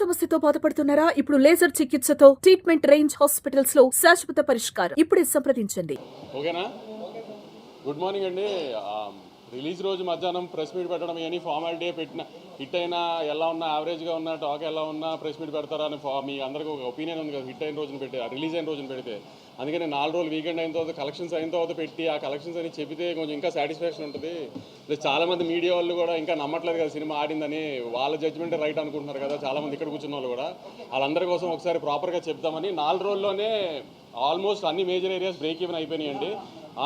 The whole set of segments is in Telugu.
సమస్యతో బాధపడుతున్నారా? ఇప్పుడు లేజర్ చికిత్సతో ట్రీట్మెంట్ రేంజ్ హాస్పిటల్స్ లో శాశ్వత పరిష్కారం. ఇప్పుడే సంప్రదించండి. ఓకేనా? గుడ్ మార్నింగ్ అండి. రిలీజ్ రోజు మధ్యాహ్నం ప్రెస్ మీట్ పెట్టడం అని ఫార్మాలిటీ పెట్టిన హిట్ అయినా ఎలా ఉన్నా యావరేజ్గా ఉన్న టాక్ ఎలా ఉన్నా ప్రెస్ మీట్ పెడతారా అని మీ అందరికీ ఒక ఒపీనియన్ ఉంది కదా. హిట్ అయిన రోజున పెట్టి రిలీజ్ అయిన రోజున పెడితే అందుకని 4 రోజులు వీకెండ్ అయిన తర్వాత కలెక్షన్స్ అయిన తర్వాత పెట్టి ఆ కలెక్షన్స్ అని చెబితే కొంచెం ఇంకా సాటిస్ఫాక్షన్ ఉంటుంది. చాలామంది మీడియా వాళ్ళు కూడా ఇంకా నమ్మట్లేదు కదా సినిమా ఆడిందని. వాళ్ళ జడ్జ్మెంట్ రైట్ అనుకుంటున్నారు కదా చాలామంది ఇక్కడ కూర్చున్న వాళ్ళు కూడా. వాళ్ళందరి కోసం ఒకసారి ప్రాపర్గా చెప్తామని 4 రోజుల్లోనే ఆల్మోస్ట్ అన్ని మేజర్ ఏరియాస్ బ్రేక్ ఈవెన్ అయిపోయినాయండి.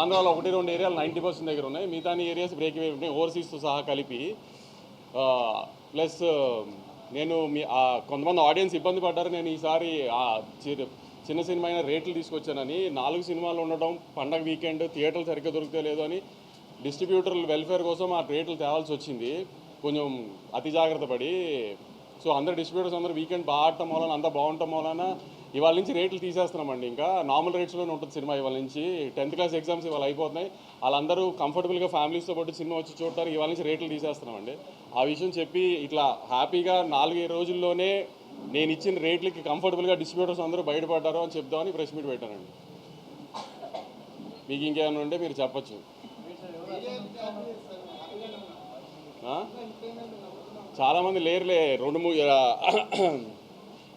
ఆంధ్రాలో 1-2 ఏరియాలు 90% దగ్గర ఉన్నాయి. మిగతా ఏరియాస్ బ్రేక్ ఈవెన్ ఉన్నాయి ఓవర్సీస్తో సహా కలిపి. ప్లస్ నేను కొంతమంది ఆడియన్స్ ఇబ్బంది పడ్డారు. నేను ఈసారి చిన్న సినిమా అయినా రేట్లు తీసుకొచ్చానని. 4 సినిమాలు ఉండటం, పండగ వీకెండ్, థియేటర్లు సరిగ్గా దొరికితే లేదు అని డిస్ట్రిబ్యూటర్ల వెల్ఫేర్ కోసం ఆ రేట్లు తేవాల్సి వచ్చింది. కొంచెం అతి జాగ్రత్త పడి. సో అందరు డిస్ట్రిబ్యూటర్స్ అందరూ వీకెండ్ బాగా ఆడటం వలన అంతా బాగుండటం వలన ఇవాళ నుంచి రేట్లు తీసేస్తున్నామండి. ఇంకా నార్మల్ రేట్స్లోనే ఉంటుంది సినిమా. ఇవాళ నుంచి 10th క్లాస్ ఎగ్జామ్స్ ఇవాళ అయిపోతున్నాయి. వాళ్ళందరూ కంఫర్టబుల్గా ఫ్యామిలీస్తో పాటు సినిమా వచ్చి చూడటానికి ఇవాళ నుంచి రేట్లు తీసేస్తున్నామండి. ఆ విషయం చెప్పి ఇట్లా హ్యాపీగా 4 రోజుల్లోనే నేను ఇచ్చిన రేట్లకి కంఫర్టబుల్గా డిస్ట్రిబ్యూటర్స్ అందరూ బయటపడ్డారు అని చెప్దామని ప్రెస్ మీట్ పెట్టానండి. మీకు ఇంకేమైనా ఉంటే మీరు చెప్పచ్చు. చాలామంది లేరులే. 2-3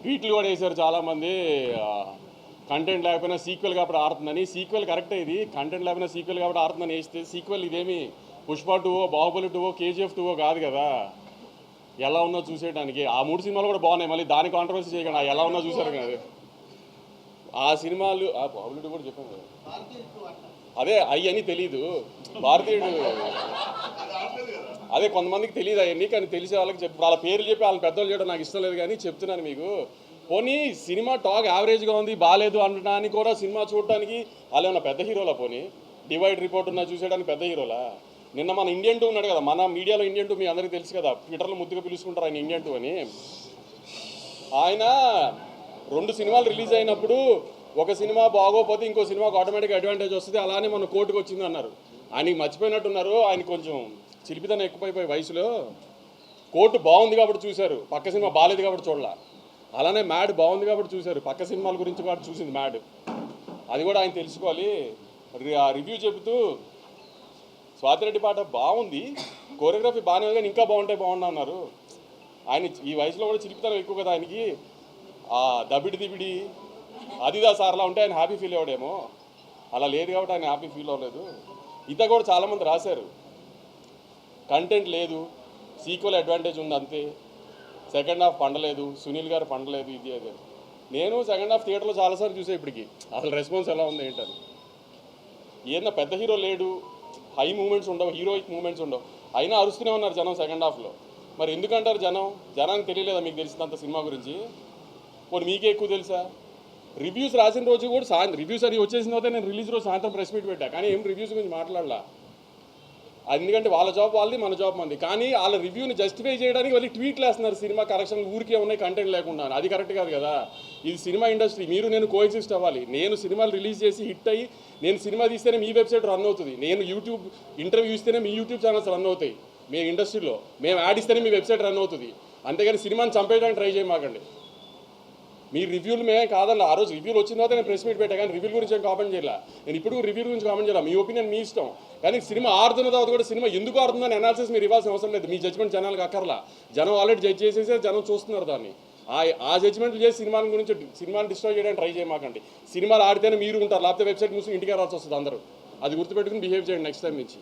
ట్వీట్లు కూడా వేశారు చాలామంది. కంటెంట్ లేకపోయినా సీక్వెల్ కాబట్టి ఆడుతుందని. సీక్వెల్ కరెక్టే, ఇది కంటెంట్ లేకపోయినా సీక్వెల్ కాబట్టి ఆడుతుందని వేస్తే సీక్వెల్ ఇదేమి పుష్ప 2, బాహుబలి 2, KGF 2 కాదు కదా. ఎలా ఉన్నా చూసేయడానికి ఆ 3 సినిమాలు కూడా బాగున్నాయి. మళ్ళీ దాని కాంట్రవర్సీ చేయకుండా ఎలా ఉన్నా చూసారు కదా ఆ సినిమాలు. బాహుబలి 2 కూడా చెప్పాను కదా. అదే అయ్యి అని తెలీదు భారతీయుడు. అదే కొంతమందికి తెలియదు అవన్నీ, కానీ తెలిసే వాళ్ళకి చెప్పి వాళ్ళ పేర్లు చెప్పి వాళ్ళని పెద్దోళ్ళు చేయడం నాకు ఇష్టం లేదు. కానీ చెప్తున్నాను మీకు. పోనీ సినిమా టాక్ యావరేజ్గా ఉంది బాగాలేదు అనడానికి కూడా సినిమా చూడటానికి వాళ్ళు ఏమన్నా పెద్ద హీరోలా? పోనీ డివైడ్ రిపోర్ట్ ఉన్నా చూసేయడానికి పెద్ద హీరోలా? నిన్న మన ఇండియన్ 2 ఉన్నాడు కదా, మన మీడియాలో ఇండియన్ 2 మీ అందరికీ తెలుసు కదా. ట్విట్టర్లో ముద్దుగా పిలుచుకుంటారు ఆయన ఇండియన్ 2 అని. ఆయన 2 సినిమాలు రిలీజ్ అయినప్పుడు ఒక సినిమా బాగోపోతే ఇంకో సినిమాకు ఆటోమేటిక్ అడ్వాంటేజ్ వస్తుంది. అలానే మన కోర్టుకు వచ్చింది అన్నారు. ఆయనకి మర్చిపోయినట్టున్నారు. ఆయన కొంచెం చిలిపితనం ఎక్కువైపోయి వయసులో. కోర్టు బాగుంది కాబట్టి చూశారు, పక్క సినిమా బాగాలేదు కాబట్టి చూడాల. అలానే మ్యాడ్ బాగుంది కాబట్టి చూశారు, పక్క సినిమాల గురించి కూడా చూసింది మ్యాడ్. అది కూడా ఆయన తెలుసుకోవాలి. రివ్యూ చెబుతూ స్వాతిరెడ్డి పాట బాగుంది, కోరియోగ్రఫీ బాగానే ఉంది కానీ ఇంకా బాగుండా అన్నారు. ఆయన ఈ వయసులో కూడా చిలిపితనం ఎక్కువ కదా ఆయనకి. దబిడి అదిదా సార్లా ఉంటే ఆయన హ్యాపీ ఫీల్ అవ్వడేమో. అలా లేదు కాబట్టి ఆయన హ్యాపీ ఫీల్ అవ్వలేదు. ఇత కూడా చాలామంది రాశారు కంటెంట్ లేదు, సీక్వెల్ అడ్వాంటేజ్ ఉంది అంతే, సెకండ్ హాఫ్ పండలేదు, సునీల్ గారు పండలేదు, ఇది అదే. నేను సెకండ్ హాఫ్ థియేటర్లో చాలాసార్లు చూసే ఇప్పటికి అసలు రెస్పాన్స్ ఎలా ఉంది ఏంటని. ఏదన్నా పెద్ద హీరో లేడు, హై మూమెంట్స్ ఉండవు, హీరోయిక్ మూమెంట్స్ ఉండవు, అయినా అరుస్తూనే ఉన్నారు జనం సెకండ్ హాఫ్లో. మరి ఎందుకంటారు జనానికి తెలియలేదా మీకు తెలిసినంత సినిమా గురించి? పోనీ మీకే ఎక్కువ తెలుసా? రివ్యూస్ రాసిన రోజు కూడా రివ్యూస్ అది వచ్చేసిన తర్వాత నేను రిలీజ్ రోజు సాయంత్రం ప్రెస్ మీట్ పెట్టా, కానీ ఏం రివ్యూస్ గురించి మాట్లాడలా. ఎందుకంటే వాళ్ళ జాబ్ వాళ్ళది, మన జాబ్ మంది. కానీ వాళ్ళ రివ్యూని జస్టిఫై చేయడానికి వాళ్ళు ట్వీట్లు వేస్తున్నారు సినిమా కరెక్షన్ ఊరికే ఉన్నాయి కంటెంట్ లేకుండా. అది కరెక్ట్ కాదు కదా. ఇది సినిమా ఇండస్ట్రీ, మీరు నేను కోఎగ్జిస్ట్ అవ్వాలి. నేను సినిమాలు రిలీజ్ చేసి హిట్ అయ్యి నేను సినిమా తీస్తేనే మీ వెబ్సైట్ రన్ అవుతుంది, నేను యూట్యూబ్ ఇంటర్వ్యూ ఇస్తేనే మీ యూట్యూబ్ ఛానల్స్ రన్ అవుతాయి. మీ ఇండస్ట్రీలో మేము యాడ్ ఇస్తేనే మీ వెబ్సైట్ రన్ అవుతుంది. అంతేగాని సినిమాని చంపేయడానికి ట్రై చేయమాకండి. మీ రివ్యూలు మేమే కాదన్న. ఆ రోజు రివ్యూలు వచ్చిన తర్వాత నేను ప్రెస్ మీట్ పెట్టా, కానీ రివ్యూల గురించి ఏం కామెంట్ చేయాల. నేను ఇప్పుడు రివ్యూ గురించి కామెంట్ చేయాలి, మీ ఒపీనియన్ మీ ఇష్టం. కానీ సినిమా ఆడుతున్న తర్వాత కూడా సినిమా ఎందుకు ఆడుతుందని అనాలిసిస్ మీరు ఇవ్వాల్సిన అవసరం లేదు. మీ జడ్జ్మెంట్ జనాలకు అక్కర్లా. జనం ఆల్రెడీ జడ్జ్ చేసేసే జనం చూస్తున్నారు దాన్ని. ఆ జడ్జ్మెంట్లు చేసి సినిమాని డిస్ట్రాయ్ చేయడానికి ట్రై చేయమాకండి. సినిమాలు ఆడితేనే మీరు ఉంటారు, లేకపోతే వెబ్సైట్ మూసి ఇంటికి రావాల్సి వస్తుంది అందరూ. అది గుర్తుపెట్టుకుని బిహేవ్ చేయండి నెక్స్ట్ టైం నుంచి.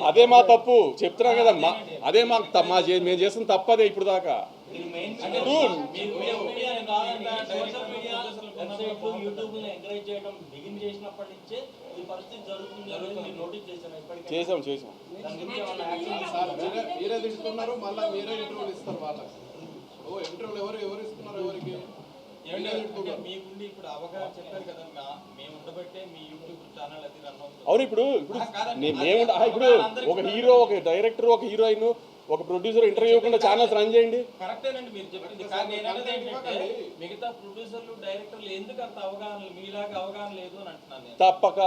అదే మా తప్పు చెప్తున్నా కదా. అదే మేము చేసిన తప్పు అదే ఇప్పుడు దాకా. చేసాం అవును. ఇప్పుడు ఒక హీరో, ఒక డైరెక్టర్, ఒక హీరోయిన్, ఒక ప్రొడ్యూసర్ ఇంటర్వ్యూ ఇవ్వకుండా ఛానల్స్ రన్ చేయండి. కరెక్టేనండి మీరు చెప్పింది. కానీ మిగతా ప్రొడ్యూసర్లు డైరెక్టర్లు ఎందుకు అంత అవగాహన మీలాగా అవగాహన లేదు అని అంటున్నాను. తప్పక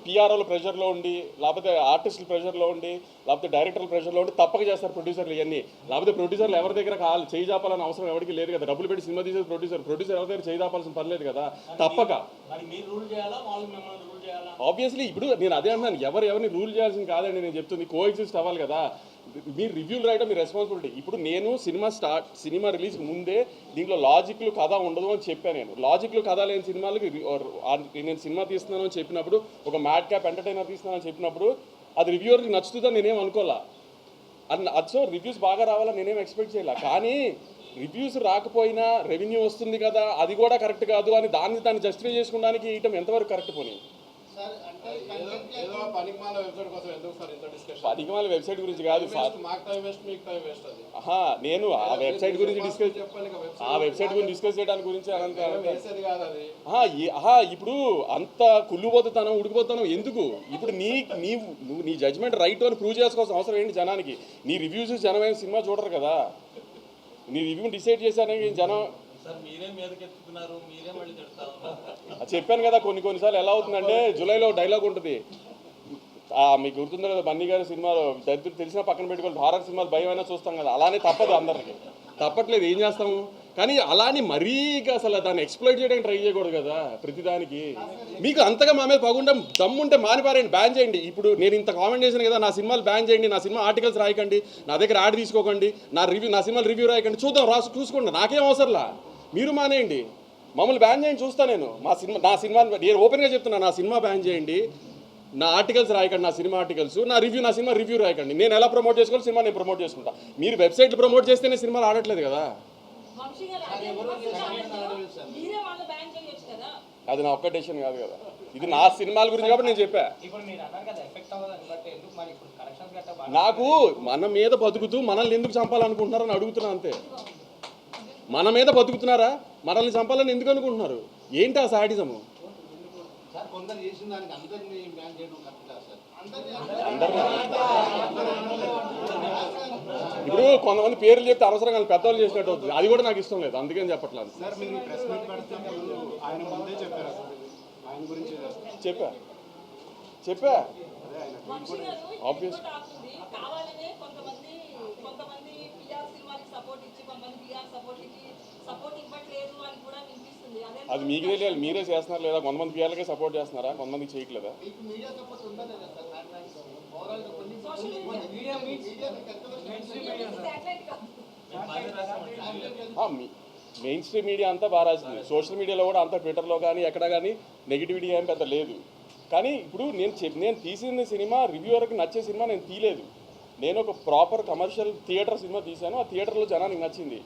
పిఆర్ఓల ప్రెషర్లో ఉండి, లేకపోతే ఆర్టిస్టుల ప్రెషర్లో ఉండి, లేకపోతే డైరెక్టర్ల ప్రెషర్లో ఉండి తప్పక చేస్తారు ప్రొడ్యూసర్లు ఇవన్నీ. లేకపోతే ప్రొడ్యూసర్లు ఎవరి దగ్గర చేయి చాపాలని అవసరం ఎవరికి లేదు కదా. డబ్బులు పెట్టి సినిమా తీసేది ప్రొడ్యూసర్ ఎవరి దగ్గర చేయి చాపాల్సిన పని లేదు కదా. తప్పక మరి మీరు రూల్ చేయాలా, వాళ్ళు మిమ్మల్ని రూల్ చేయాలా? ఆబ్వియస్లీ ఇప్పుడు నేను అదే అంటున్నాను, ఎవరిని రూల్ చేయాల్సింది కాదండి. నేను చెప్తుంది కో ఎగ్జిస్ట్ అవ్వాలి కదా. మీరు రివ్యూలు రాయడం మీ రెస్పాన్సిబిలిటీ. ఇప్పుడు నేను సినిమా రిలీజ్ ముందే దీంట్లో లాజిక్లు కథ ఉండదు అని చెప్పాను. నేను లాజిక్లు కథ లేని సినిమాలకి నేను సినిమా తీస్తున్నాను అని చెప్పినప్పుడు, ఒక మ్యాడ్ క్యాప్ ఎంటర్టైనర్ తీస్తున్నాను అని చెప్పినప్పుడు అది రివ్యూవర్కి నచ్చుతుందని నేనేం అనుకోవాలా. సో రివ్యూస్ బాగా రావాలని నేనేం ఎక్స్పెక్ట్ చేయాల. కానీ రివ్యూస్ రాకపోయినా రెవెన్యూ వస్తుంది కదా, అది కూడా కరెక్ట్ కాదు అని దాన్ని జస్టిఫై చేసుకోవడానికి ఇయటం ఎంతవరకు కరెక్ట్ పోనీ? పనికిమాల వెబ్సైట్ గురించి కాదు, నేను ఆ వెబ్సైట్ గురించి డిస్కస్ చేయడానికి గురించి ఇప్పుడు అంత కుళ్ళుపోతాను ఉడికిపోతాను ఎందుకు? ఇప్పుడు నువ్వు నీ జడ్జ్మెంట్ రైట్ అని ప్రూవ్ చేసుకోవాల్సిన అవసరం ఏంటి జనానికి? నీ రివ్యూస్ జనం ఏం సినిమా చూడరు కదా. నీ రివ్యూని డిసైడ్ చేశారని జనం చెప్పాను కదా. కొన్నిసార్లు ఎలా అవుతుందంటే, జూలైలో డైలాగ్ ఉంటుంది, మీకు గుర్తుందో కదా, బన్నీ గారి సినిమాలో దరిద్రులు తెలిసినా పక్కన పెట్టుకొని హారర్ సినిమాలు భయం అయినా చూస్తాం కదా. అలానే తప్పదు, అందరికి తప్పట్లేదు, ఏం చేస్తాము. కానీ అలానే మరీ అసలు దాన్ని ఎక్స్ప్లోయిట్ చేయడానికి ట్రై చేయకూడదు కదా ప్రతిదానికి. మీకు అంతగా మా మీద పగుండం దమ్ముంటే మానిపారేయండి, బ్యాన్ చేయండి. ఇప్పుడు నేను ఇంత కామెంట్ చేశాను కదా, నా సినిమాలు బ్యాన్ చేయండి, నా సినిమా ఆర్టికల్స్ రాయకండి, నా దగ్గర యాడ్ తీసుకోకండి, నా సినిమాలు రివ్యూ రాయకండి, చూసుకోండి, నాకేం అవసరంలా. మీరు మానేయండి, మమ్మల్ని బ్యాన్ చేయండి, చూస్తా నేను. నా సినిమా నేను ఓపెన్గా చెప్తున్నా, నా సినిమా బ్యాన్ చేయండి, నా ఆర్టికల్స్ రాయకండి, నా సినిమా ఆర్టికల్స్, నా సినిమా రివ్యూ రాయకండి. నేను ఎలా ప్రమోట్ చేసుకోవాలి, సినిమా నేను ప్రమోట్ చేసుకుంటా. మీరు వెబ్సైట్లు ప్రమోట్ చేస్తేనే సినిమాలు ఆడట్లేదు కదా. అది నా ఒక్క డెసిషన్ కాదు కదా, ఇది నా సినిమాల గురించి కాబట్టి నేను చెప్పా. నాకు మన మీద బతుకుతూ మనల్ని ఎందుకు చంపాలనుకుంటున్నారని అడుగుతున్నా అంతే. మన మీద బతుకుతున్నారా, మనల్ని చంపాలని ఎందుకు అనుకుంటున్నారు? ఏంటి ఆ సాడిజము? ఇప్పుడు కొంతమంది పేర్లు చెప్తే అనవసరంగా పెద్దవాళ్ళు చేసినట్టు అవుతుంది, అది కూడా నాకు ఇష్టం లేదు, అందుకని చెప్పట్లేదు. చెప్పా ఆబ్వియస్. అది మీకు తెలియాలి, మీరే చేస్తున్నారు లేదా? కొంతమంది పిఆర్లకే సపోర్ట్ చేస్తున్నారా, కొంతమందికి చేయట్లేదా? మెయిన్ స్ట్రీమ్ మీడియా అంతా బాగా రాసింది, సోషల్ మీడియాలో కూడా అంతా, ట్విట్టర్లో కానీ ఎక్కడ కానీ నెగిటివిటీ ఏం పెద్ద లేదు. కానీ ఇప్పుడు నేను తీసిన సినిమా రివ్యూవర్కి నచ్చే సినిమా నేను తీయలేదు. నేను ఒక ప్రాపర్ కమర్షియల్ థియేటర్ సినిమా తీశాను, ఆ థియేటర్లో జనానికి నచ్చింది.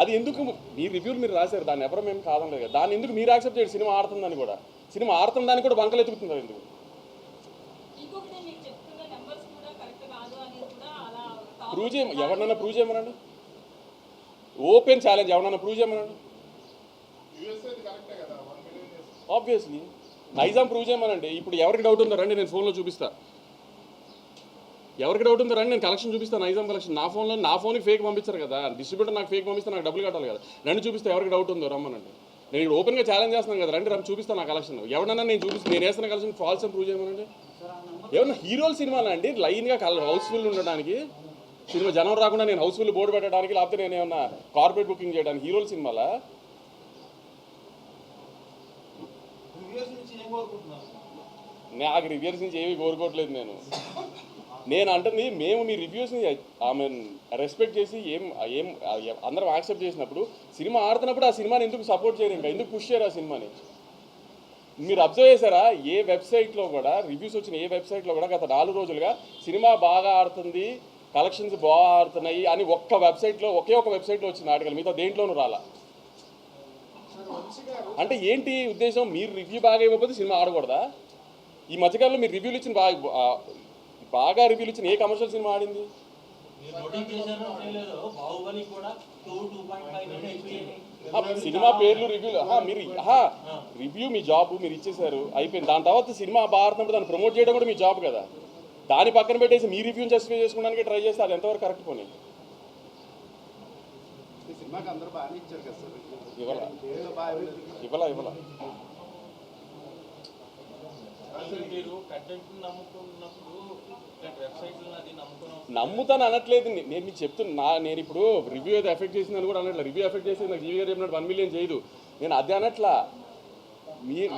అది ఎందుకు మీ రివ్యూలు మీరు రాశారు, దాన్ని ఎవరో మేము కాదనలేదు కదా. దాన్ని ఎందుకు మీరు యాక్సెప్ట్ చేయండి? సినిమా ఆడుతుందని కూడా, సినిమా ఆడుతుందని కూడా బంకలు ఎత్తుకుతున్నారు ఎందుకు? ప్రూవ్ చేయ ఎవరినైనా ప్రూవ్ చేయమనండి, ఓపెన్ ఛాలెంజ్, ఎవరన్నా ప్రూవ్ చేయమనండి. ఆబ్వియస్లీ నైజాం ప్రూవ్ చేయమనండి. ఇప్పుడు ఎవరికి డౌట్ ఉందో రండి, నేను ఫోన్లో చూపిస్తా. ఎవరికి డౌట్ ఉందో రండి, నేను కలెక్షన్ చూపిస్తాను, నైజాం కలెక్షన్. నా ఫోన్కి ఫేక్ పంపించారు కదా, డిస్ట్రిబ్యూటర్ నాకు ఫేక్ పంపిస్తే నాకు డబ్బులు కట్టాలి కదా. రండి చూపిస్తే ఎవరికి డౌట్ ఉందో రమ్మనండి. నేను ఇక్కడ ఓపెన్గా ఛాలెంజ్ చేస్తున్నాను కదా, రండి చూపిస్తాను నా కలెక్షన్. ఎవరన్నా నేను వేస్తున్న కలెక్షన్ ఫాల్స్ అని ప్రూవ్ చేయమనండి. ఏమన్నా హీరోల సినిమాలు అండి లైన్గా హౌస్ఫుల్ ఉండడానికి, సినిమా జనం రాకుండా నేను హౌస్ఫుల్ బోర్డు పెట్టడానికి, లేకపోతే నేను ఏమన్నా కార్పొరేట్ బుకింగ్ చేయడానికి హీరోల సినిమాలా? నాకు రివ్యూస్ నుంచి ఏమీ కోరుకోవట్లేదు. నేను అంటుంది, మేము మీ రివ్యూస్ని రెస్పెక్ట్ చేసి అందరం యాక్సెప్ట్ చేసినప్పుడు, సినిమా ఆడుతున్నప్పుడు ఆ సినిమాని ఎందుకు సపోర్ట్ చేయరు, ఇంకా ఎందుకు పుష్ చేయరు ఆ సినిమాని? మీరు అబ్జర్వ్ చేశారా, ఏ వెబ్సైట్లో కూడా రివ్యూస్ వచ్చిన ఏ వెబ్సైట్లో కూడా గత 4 రోజులుగా సినిమా బాగా ఆడుతుంది, కలెక్షన్స్ బాగా ఆడుతున్నాయి అని ఒకే ఒక వెబ్సైట్లో వచ్చిన ఆర్టికల్, మిగతా దేంట్లోనూ రాలా. అంటే ఏంటి ఉద్దేశం? మీరు రివ్యూ బాగా ఇవ్వకపోతే సినిమా ఆడకూడదా? ఈ మధ్యకాలంలో మీరు రివ్యూలు ఇచ్చిన బాగా రివ్యూలు ఇచ్చిన ఏ కమర్షియల్ సినిమా ఆడింది? సినిమా పేర్లు రివ్యూలు, మీరు రివ్యూ మీ జాబ్, మీరు ఇచ్చేసారు, అయిపోయింది. దాని తర్వాత సినిమా బాగా ఆడుతున్నప్పుడు దాన్ని ప్రమోట్ చేయడం కూడా మీ జాబ్ కదా. దాని పక్కన పెట్టేసి మీ రివ్యూని జస్టిఫై చేసుకోవడానికి ట్రై చేస్తే అది ఎంతవరకు కరెక్ట్ పోనీ? ఇవ్వాలా అసలు మీరు కంటెంట్ నమ్ముకున్నప్పుడు వెబ్సైట్లో అది నమ్ముకున్నాం నమ్ముతాను అనట్లేదు నేను మీకు చెప్తున్నా. నేను ఇప్పుడు రివ్యూ అయితే ఎఫెక్ట్ చేసిందని కూడా అనట్లేదు. రివ్యూ ఎఫెక్ట్ చేసి నాకు జీవి గారు చెప్పినట్టు 1 మిలియన్ చేయదు. నేను అదే అనట్లా. మీరు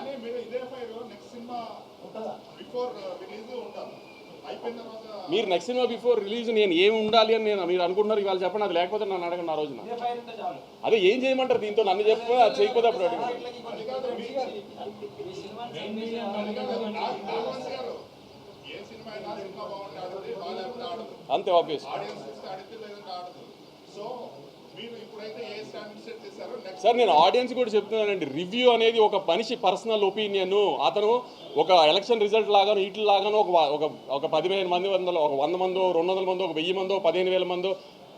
మీరు నెక్స్ట్ సినిమా బిఫోర్ రిలీజ్ నేను ఏమి ఉండాలి అని మీరు అనుకుంటున్నారు ఇవాళ చెప్పండి. అది లేకపోతే నన్ను అడగండి ఆ రోజున. అదే ఏం చేయమంటారు దీంతో? నన్ను చెప్పి అది చేయకపోతే అప్పుడు అడిగి అంతే ఆబ్వియస్. సార్ నేను ఆడియన్స్ కూడా చెప్తున్నానండి, రివ్యూ అనేది ఒక మనిషి పర్సనల్ ఒపీనియన్. అతను ఒక ఎలక్షన్ రిజల్ట్ లాగాను వీటి లాగాను ఒక 15 మంది వందలు, ఒక 100 మందో 200 మందో, ఒక 1000 మందో 15,000 మందో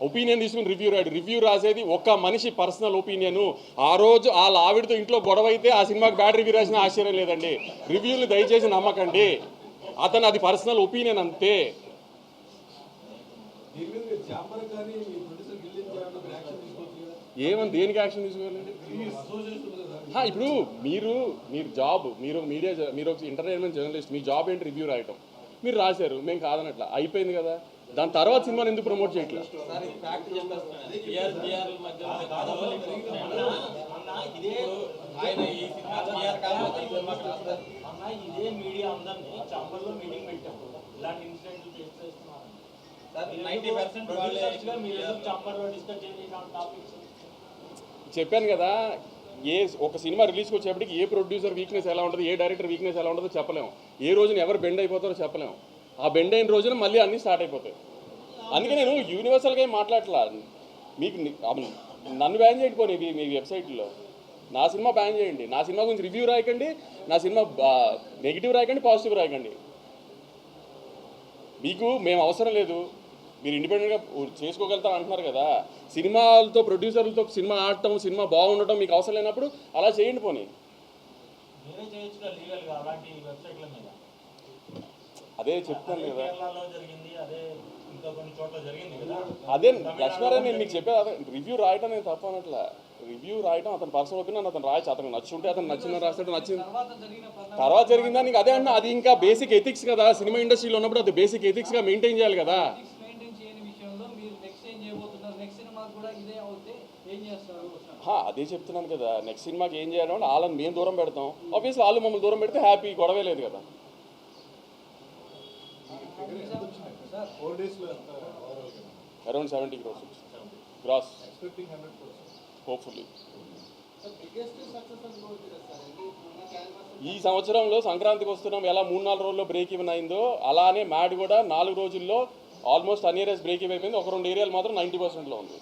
ఒపీనియన్ తీసుకుని రివ్యూ రాడు. రివ్యూ రాసేది ఒక మనిషి పర్సనల్ ఒపీనియన్. ఆ రోజు వాళ్ళ ఆవిడతో ఇంట్లో గొడవ అయితే ఆ సినిమాకి బ్యాడ్ రివ్యూ రాసినా ఆశ్చర్యం లేదండి. రివ్యూని దయచేసి నమ్మకండి. అతను అది పర్సనల్ ఒపీనియన్ అంతే. ఏమని దేనికి యాక్షన్ తీసుకోవాలండి? ఇప్పుడు మీరు జాబ్, మీరు మీడియా, మీరు ఒక ఎంటర్టైన్మెంట్ జర్నలిస్ట్, మీ జాబ్ ఏంటి? రివ్యూ రాయటం. మీరు రాశారు, మేము కాదనట్లా, అయిపోయింది కదా. దాని తర్వాత సినిమాని ఎందుకు ప్రమోట్ చేయట్లేదు? చెప్పాను కదా, ఒక సినిమా రిలీజ్కి వచ్చేప్పటికి ఏ ప్రొడ్యూసర్ వీక్నెస్ ఎలా ఉంటుంది, ఏ డైరెక్టర్ వీక్నెస్ ఎలా ఉంటుందో చెప్పలేము. ఏ రోజున ఎవరు బెండ్ అయిపోతారో చెప్పలేము. ఆ బెండ్ అయిన రోజున మళ్ళీ అన్నీ స్టార్ట్ అయిపోతాయి. అందుకే నేను యూనివర్సల్గా ఏం మాట్లాడట్లా. మీకు నన్ను బ్యాన్ చేయండి పోనీ మీ వెబ్సైట్లో. నా సినిమా బ్యాన్ చేయండి. నా సినిమా గురించి రివ్యూ రాయకండి, నా సినిమా నెగిటివ్ రాయకండి, పాజిటివ్ రాయకండి. మీకు మేము అవసరం లేదు, మీరు ఇండిపెండెంట్గా చేసుకోగలుగుతారు అంటున్నారు కదా. సినిమాలతో ప్రొడ్యూసర్లతో సినిమా ఆడటం, సినిమా బాగుండటం మీకు అవసరం లేనప్పుడు అలా చేయండి పోనీ. అదే చెప్తాను కదా. అదే లక్ష్మారావు నేను మీకు చెప్పేది అదే. రివ్యూ రాయటం నేను తప్ప అనట్లా. రివ్యూ రాయటం అతను పర్సనల్ ఒపీనియన్, అతను రాయచ్చు. అతను నచ్చుంటే అతను నచ్చిందని రాస్తాడు, నచ్చింది తర్వాత జరిగిందా నీకు అదే అన్నా. అది ఇంకా బేసిక్ ఎథిక్స్ కదా. సినిమా ఇండస్ట్రీలో ఉన్నప్పుడు అది బేసిక్ ఎథిక్స్గా మెయింటైన్ చేయాలి కదా. అదే చెప్తున్నాను కదా. నెక్స్ట్ సినిమాకి ఏం చేయాలి అంటే వాళ్ళని మేము దూరం పెడతాం. ఆబ్వియస్లీ వాళ్ళు మమ్మల్ని దూరం పెడితే హ్యాపీ, గొడవే లేదు కదా. Around 70 crores gross hopefully. ఈ సంవత్సరంలో సంక్రాంతికి వస్తున్నాం, ఎలా 3-4 రోజుల్లో బ్రేక్ ఈవెన్ అయిందో అలానే మ్యాడ్ కూడా 4 రోజుల్లో ఆల్మోస్ట్ అనియరెస్ట్ బ్రేక్ ఈవెన్ అయిపోయింది. 1-2 ఏరియాలు మాత్రం 90%లో ఉంది.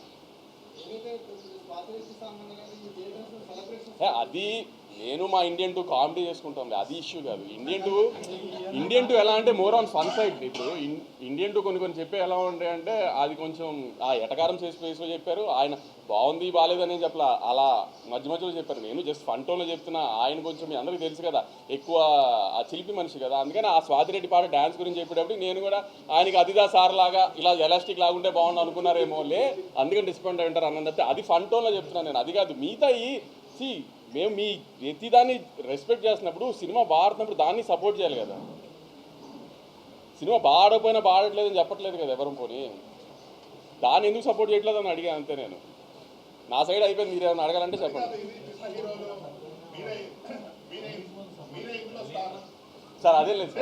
అది నేను మా ఇండియన్ 2 కామెడీ చేసుకుంటాం, అది ఇష్యూ కాదు. ఇండియన్ 2 ఎలా అంటే మోర్ ఆన్ ఫన్ సైడ్. ఇప్పుడు ఇండియన్ 2 కొన్ని చెప్పే ఎలా ఉంటాయి అంటే అది కొంచెం ఆ ఎటకారం చేసి చెప్పారు. ఆయన బాగుంది బాగాలేదు అని చెప్పలా, అలా మధ్యలో చెప్పారు. నేను జస్ట్ ఫన్ టోన్లో చెప్తున్నా. ఆయన కొంచెం మీ అందరికీ తెలుసు కదా, ఎక్కువ ఆ చిలిపి మనిషి కదా. అందుకని ఆ స్వాతిరెడ్డి పాట డ్యాన్స్ గురించి చెప్పేటప్పుడు నేను కూడా ఆయనకి అదిదా సార్ లాగా ఇలా ఎలాస్టిక్ లాగా ఉంటే బాగుండు అనుకున్నారేమో లే, అందుకని డిస్పాయింట్ అయి ఉంటారు అన్నది. అది ఫన్ టోన్లో చెప్తున్నాను నేను, అది కాదు. మిగతా మేము మీ ప్రతిదాన్ని రెస్పెక్ట్ చేస్తున్నప్పుడు, సినిమా బాడుతున్నప్పుడు దాన్ని సపోర్ట్ చేయాలి కదా. సినిమా బాడకపోయినా బాడట్లేదని చెప్పట్లేదు కదా ఎవరు పోనీ. దాన్ని ఎందుకు సపోర్ట్ చేయట్లేదు అని అడిగా అంతే. నేను నా సైడ్ అయిపోయింది, మీరు ఏమైనా అడగాలంటే చెప్పండి సార్. అదే లేదు